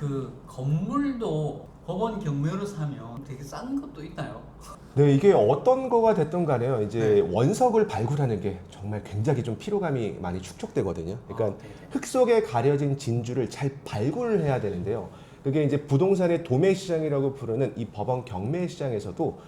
그 건물도 법원 경매로 사면 되게 싼 것도 있나요? 네, 이게 어떤 거가 됐든 간에요. 이제 네. 원석을 발굴하는 게 정말 굉장히 좀 피로감이 많이 축적되거든요. 그러니까 네네. 흙 속에 가려진 진주를 잘 발굴을 해야 되는데요. 그게 이제 부동산의 도매 시장이라고 부르는 이 법원 경매 시장에서도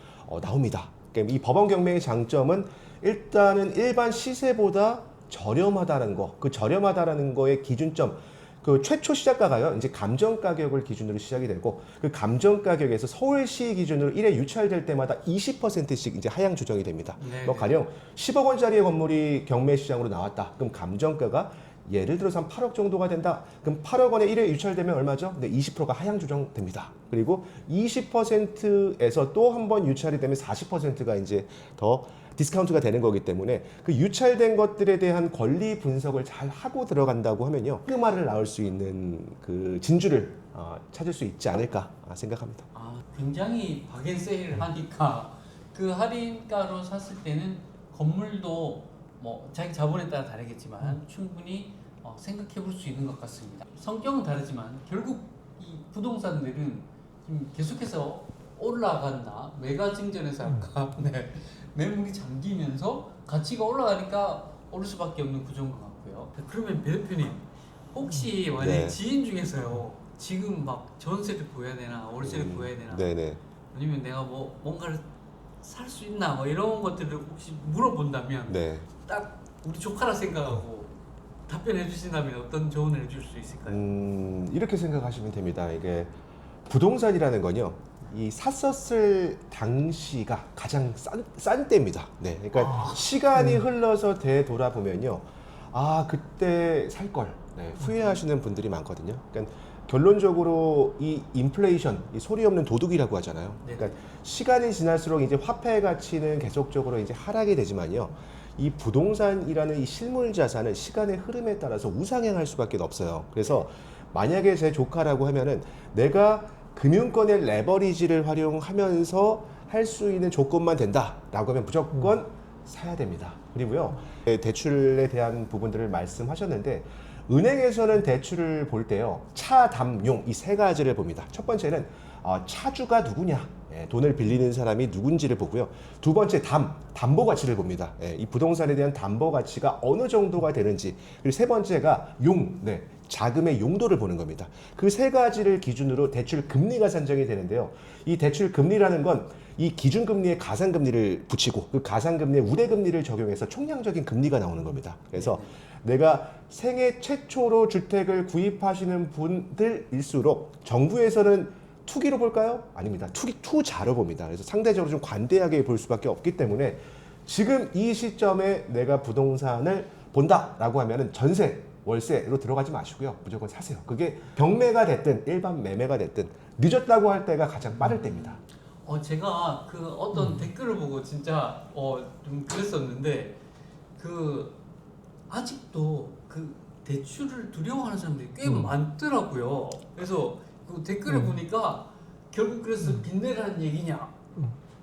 나옵니다. 그러니까 이 법원 경매의 장점은 일단은 일반 시세보다 저렴하다는 거, 그 저렴하다라는 거의 기준점, 그 최초 시작가가요, 이제 감정 가격을 기준으로 시작이 되고, 그 감정 가격에서 서울시 기준으로 1회 유찰될 때마다 20%씩 이제 하향 조정이 됩니다. 네네. 뭐 가령 10억 원짜리의 건물이 경매 시장으로 나왔다. 그럼 감정가가 예를 들어서 한 8억 정도가 된다. 그럼 8억 원에 1회 유찰되면 얼마죠? 네, 20%가 하향 조정됩니다. 그리고 20%에서 또 한 번 유찰이 되면 40%가 이제 더 디스카운트가 되는 거기 때문에 그 유찰된 것들에 대한 권리 분석을 잘 하고 들어간다고 하면요, 흑마를 낳을 수 있는 그 진주를 찾을 수 있지 않을까 생각합니다. 굉장히 박앤세일을 하니까 그 할인가로 샀을 때는 건물도 뭐 자기 자본에 따라 다르겠지만 충분히 생각해 볼 수 있는 것 같습니다. 성격은 다르지만 결국 이 부동산들은 지금 계속해서 올라간다. 매가 증전에서 아까 네, 매물이 잠기면서 가치가 올라가니까 오를 수밖에 없는 구조인 것 같고요. 그러면 배 대표님 혹시 만약에 네. 지인 중에서요 지금 막 전세를 구해야 되나 월세를 구해야 되나 네네. 아니면 내가 뭐 뭔가를 살 수 있나 뭐 이런 것들을 혹시 물어본다면 네. 딱 우리 조카라 생각하고 답변해 주신다면 어떤 조언을 해줄 수 있을까요? 이렇게 생각하시면 됩니다. 이게 부동산이라는 건요, 이 샀었을 당시가 가장 싼 때입니다. 네, 그러니까 시간이 흘러서 되돌아보면요, 그때 살 걸, 네, 후회하시는 분들이 많거든요. 그러니까 결론적으로 이 인플레이션, 이 소리 없는 도둑이라고 하잖아요. 그러니까 시간이 지날수록 이제 화폐 가치는 계속적으로 이제 하락이 되지만요, 이 부동산이라는 이 실물 자산은 시간의 흐름에 따라서 우상향할 수밖에 없어요. 그래서 만약에 제 조카라고 하면은 내가 금융권의 레버리지를 활용하면서 할 수 있는 조건만 된다라고 하면 무조건 사야 됩니다. 그리고요, 대출에 대한 부분들을 말씀하셨는데, 은행에서는 대출을 볼 때요, 차, 담, 용 이 세 가지를 봅니다. 첫 번째는 차주가 누구냐, 돈을 빌리는 사람이 누군지를 보고요. 두 번째 담보 가치를 봅니다. 이 부동산에 대한 담보 가치가 어느 정도가 되는지. 그리고 세 번째가 자금의 용도를 보는 겁니다. 그 세 가지를 기준으로 대출 금리가 산정이 되는데요. 이 대출 금리라는 건 이 기준금리에 가산금리를 붙이고 그 가산금리에 우대금리를 적용해서 총량적인 금리가 나오는 겁니다. 그래서 내가 생애 최초로 주택을 구입하시는 분들일수록 정부에서는 투기로 볼까요? 아닙니다. 투자로 봅니다. 그래서 상대적으로 좀 관대하게 볼 수밖에 없기 때문에 지금 이 시점에 내가 부동산을 본다라고 하면은 전세, 월세로 들어가지 마시고요. 무조건 사세요. 그게 경매가 됐든 일반 매매가 됐든 늦었다고 할 때가 가장 빠를 때입니다. 제가 그 어떤 댓글을 보고 진짜 좀 그랬었는데 그 아직도 그 대출을 두려워하는 사람들이 꽤 많더라고요. 그래서 그 댓글을 보니까 결국 그래서 빚내라는 얘기냐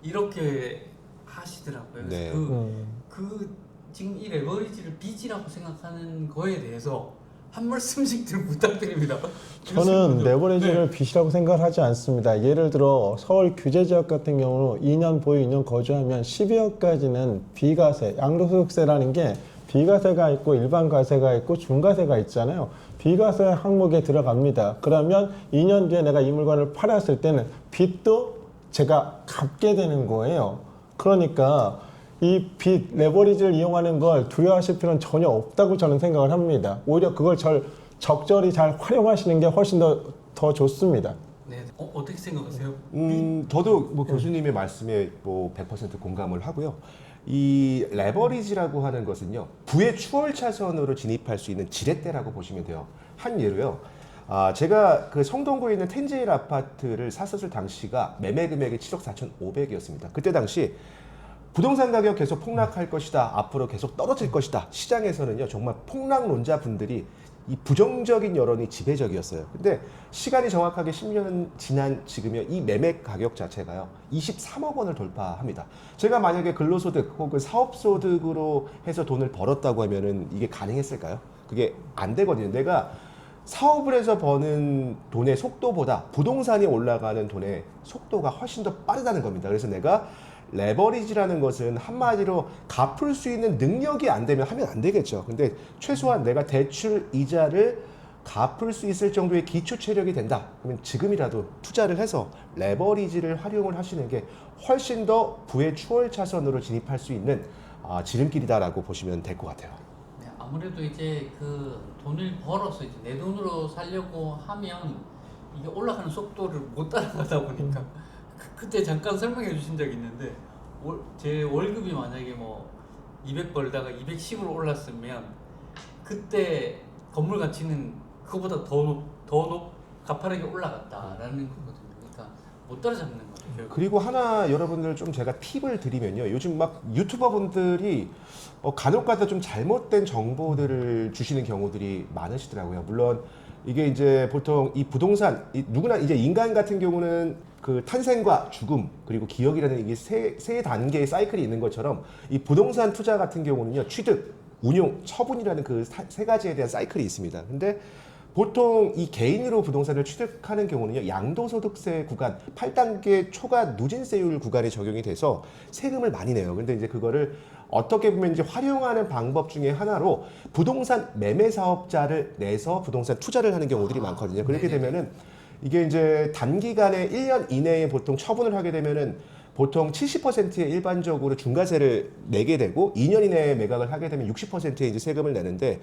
이렇게 하시더라고요. 그래서 네. 그 지금 이 레버리지를 빚이라고 생각하는 거에 대해서 한 말씀씩 좀 부탁드립니다. 저는 레버리지를 네. 빚이라고 생각을 하지 않습니다. 예를 들어 서울 규제지역 같은 경우는 2년 보유 2년 거주하면 12억까지는 비과세, 양도소득세라는 게 비과세가 있고 일반 과세가 있고 중과세가 있잖아요. 비과세 항목에 들어갑니다. 그러면 2년 뒤에 내가 이 물건을 팔았을 때는 빚도 제가 갚게 되는 거예요. 그러니까 이 빚, 레버리지를 이용하는 걸 두려워하실 필요는 전혀 없다고 저는 생각을 합니다. 오히려 그걸 적절히 잘 활용하시는 게 훨씬 더 좋습니다. 네. 어떻게 생각하세요? 저도 뭐 교수님의 말씀에 뭐 100% 공감을 하고요. 이 레버리지라고 하는 것은요, 부의 추월 차선으로 진입할 수 있는 지렛대라고 보시면 돼요. 한 예로요, 제가 그 성동구에 있는 텐제일 아파트를 샀었을 당시가 매매 금액이 7억 4,500이었습니다. 그때 당시 부동산 가격 계속 폭락할 것이다, 앞으로 계속 떨어질 것이다, 시장에서는요 정말 폭락론자 분들이 이 부정적인 여론이 지배적이었어요. 근데 시간이 정확하게 10년 지난 지금요, 이 매매 가격 자체가요 23억 원을 돌파합니다. 제가 만약에 근로소득 혹은 사업소득으로 해서 돈을 벌었다고 하면은 이게 가능했을까요? 그게 안 되거든요. 내가 사업을 해서 버는 돈의 속도보다 부동산이 올라가는 돈의 속도가 훨씬 더 빠르다는 겁니다. 그래서 내가 레버리지라는 것은 한마디로 갚을 수 있는 능력이 안 되면 하면 안 되겠죠. 근데 최소한 내가 대출 이자를 갚을 수 있을 정도의 기초 체력이 된다. 그러면 지금이라도 투자를 해서 레버리지를 활용을 하시는 게 훨씬 더 부의 추월차선으로 진입할 수 있는 지름길이다라고 보시면 될 것 같아요. 네, 아무래도 이제 그 돈을 벌어서 이제 내 돈으로 살려고 하면 이게 올라가는 속도를 못 따라가다 보니까 그때 잠깐 설명해 주신 적이 있는데 제 월급이 만약에 뭐 200 벌다가 210으로 올랐으면 그때 건물 가치는 그거보다 더 가파르게 올라갔다라는 거거든요. 그러니까 못 따라잡는 거죠. 결국. 그리고 하나 여러분들 좀 제가 팁을 드리면요. 요즘 막 유튜버 분들이 간혹가다 좀 잘못된 정보들을 주시는 경우들이 많으시더라고요. 물론 이게 이제 보통 이 부동산 누구나 이제 인간 같은 경우는 그 탄생과 죽음 그리고 기억이라는 이게 세 단계의 사이클이 있는 것처럼 이 부동산 투자 같은 경우는요. 취득, 운용, 처분이라는 그 세 가지에 대한 사이클이 있습니다. 근데 보통 이 개인으로 부동산을 취득하는 경우는요, 양도소득세 구간 8단계 초과 누진세율 구간이 적용이 돼서 세금을 많이 내요. 근데 이제 그거를 어떻게 보면 이제 활용하는 방법 중에 하나로 부동산 매매 사업자를 내서 부동산 투자를 하는 경우들이 많거든요. 그렇게 네네. 되면은 이게 이제 단기간에 1년 이내에 보통 처분을 하게 되면은 보통 70%의 일반적으로 중과세를 내게 되고 2년 이내에 매각을 하게 되면 60%의 이제 세금을 내는데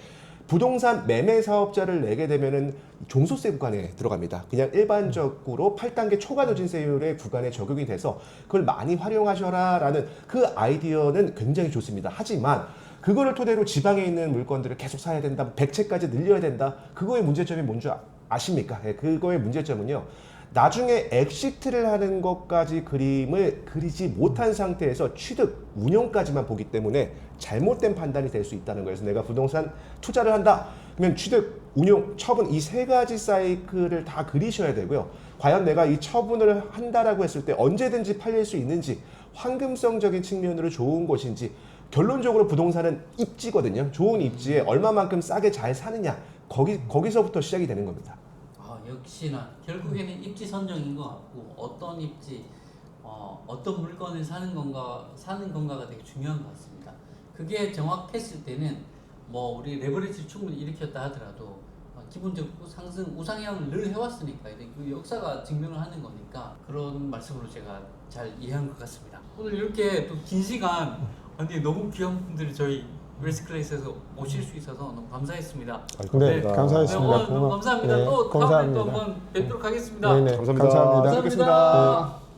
부동산 매매 사업자를 내게 되면은 종소세 구간에 들어갑니다. 그냥 일반적으로 8단계 초과 누진세율의 구간에 적용이 돼서 그걸 많이 활용하셔라라는 그 아이디어는 굉장히 좋습니다. 하지만 그거를 토대로 지방에 있는 물건들을 계속 사야 된다, 백채까지 늘려야 된다. 그거의 문제점이 뭔지 아십니까? 예, 그거의 문제점은요. 나중에 엑시트를 하는 것까지 그림을 그리지 못한 상태에서 취득, 운용까지만 보기 때문에 잘못된 판단이 될 수 있다는 거예요. 그래서 내가 부동산 투자를 한다. 그러면 취득, 운용, 처분 이 세 가지 사이클을 다 그리셔야 되고요. 과연 내가 이 처분을 한다라고 했을 때 언제든지 팔릴 수 있는지 황금성적인 측면으로 좋은 것인지 결론적으로 부동산은 입지거든요. 좋은 입지에 얼마만큼 싸게 잘 사느냐 거기서부터 시작이 되는 겁니다. 역시나 결국에는 입지 선정인 것 같고 어떤 입지, 어떤 물건을 사는 건가가 되게 중요한 것 같습니다. 그게 정확했을 때는 뭐 우리 레버리지를 충분히 일으켰다 하더라도 기본적으로 상승 우상향을 늘 해왔으니까 그 역사가 증명을 하는 거니까 그런 말씀으로 제가 잘 이해한 것 같습니다. 오늘 이렇게 또 긴 시간 너무 귀한 분들을 저희 웰스클래스에서 모실 수 있어서 너무 감사했습니다. 네, 감사했습니다. 너무 감사합니다. 네, 또 다음에 또 한번 뵙도록 하겠습니다. 네, 감사합니다. 감사합니다. 뵙겠습니다. 네.